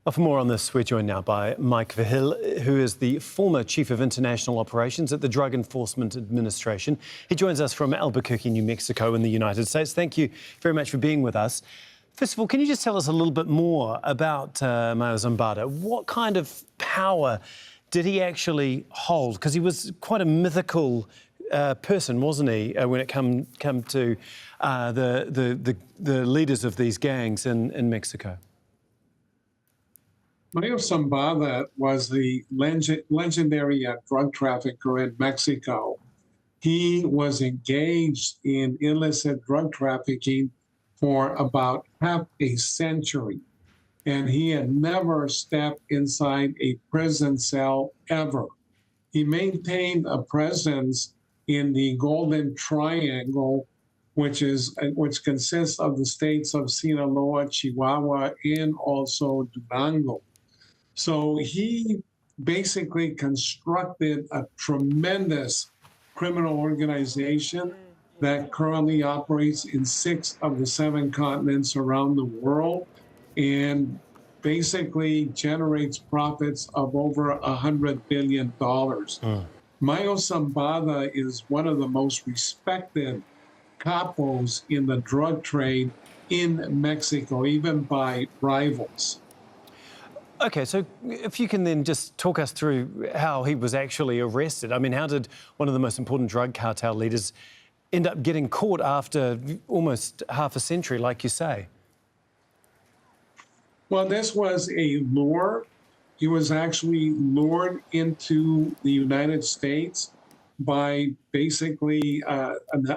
Well, for more on this, we're joined now by Mike Vigil, who is the former Chief of International Operations at the Drug Enforcement Administration. He joins us from Albuquerque, New Mexico in the United States. Thank you very much for being with us. First of all, can you just tell us a little bit more about Mayo Zambada? What kind of power did he actually hold? Because he was quite a mythical person, wasn't he, when it come to the leaders of these gangs in Mexico? Mayo Zambada was the legendary drug trafficker in Mexico. He was engaged in illicit drug trafficking for about half a century, and he had never stepped inside a prison cell ever. He maintained a presence in the Golden Triangle, which consists of the states of Sinaloa, Chihuahua, and also Durango. So he basically constructed a tremendous criminal organization that currently operates in 6 of the 7 continents around the world and basically generates profits of over $100 billion. Mayo Zambada is one of the most respected capos in the drug trade in Mexico, even by rivals. OK, so if you can then just talk us through how he was actually arrested. I mean, how did one of the most important drug cartel leaders end up getting caught after almost half a century, like you say? Well, this was a lure. He was actually lured into the United States by basically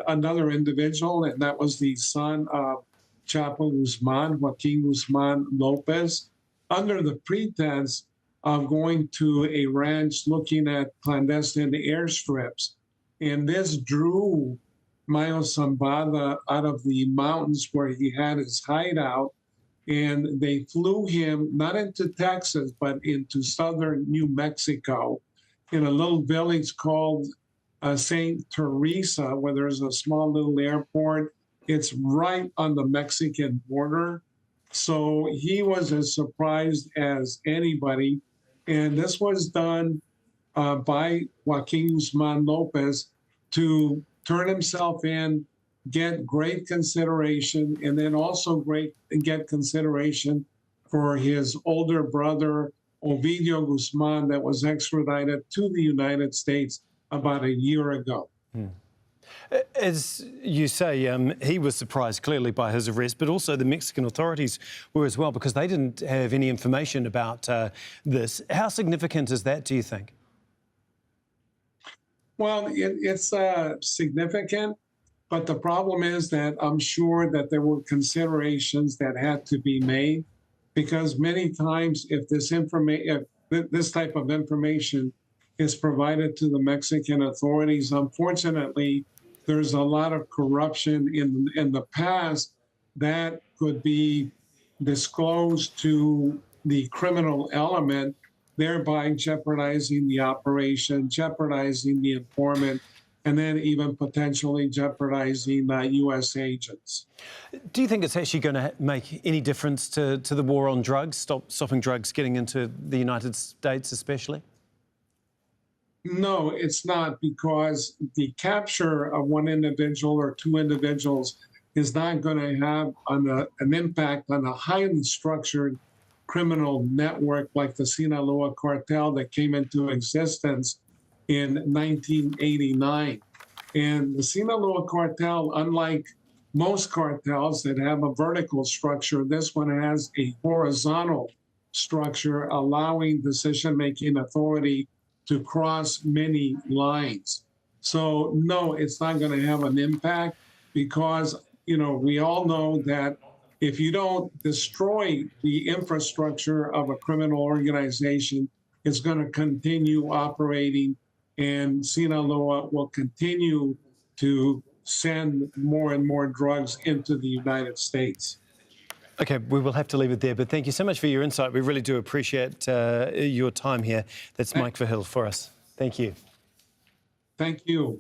another individual, and that was the son of Chapo Guzman, Joaquin Guzman Lopez, under the pretense of going to a ranch looking at clandestine airstrips. And this drew Mayo Zambada out of the mountains where he had his hideout, and they flew him not into Texas, but into southern New Mexico in a little village called St. Teresa, where there's a small little airport. It's right on the Mexican border. So he was as surprised as anybody. And this was done by Joaquin Guzman Lopez to turn himself in, get great consideration, and then also get consideration for his older brother, Ovidio Guzman, that was extradited to the United States about a year ago. As you say, he was surprised clearly by his arrest, but also the Mexican authorities were as well, because they didn't have any information about this. How significant is that, do you think? Well, it's significant, but the problem is that I'm sure that there were considerations that had to be made, because many times if this type of information is provided to the Mexican authorities, unfortunately, there's a lot of corruption in the past that could be disclosed to the criminal element, thereby jeopardizing the operation, jeopardizing the informant, and then even potentially jeopardizing U.S. agents. Do you think it's actually going to make any difference to the war on drugs, stopping drugs getting into the United States especially? No, it's not, because the capture of one individual or 2 individuals is not going to have an impact on a highly structured criminal network like the Sinaloa cartel that came into existence in 1989. And the Sinaloa cartel, unlike most cartels that have a vertical structure, this one has a horizontal structure, allowing decision-making authority to cross many lines. So no, it's not going to have an impact, because, we all know that if you don't destroy the infrastructure of a criminal organization, it's going to continue operating, and Sinaloa will continue to send more and more drugs into the United States. OK, we will have to leave it there, but thank you so much for your insight. We really do appreciate your time here. That's Mike Vigil for us. Thank you. Thank you.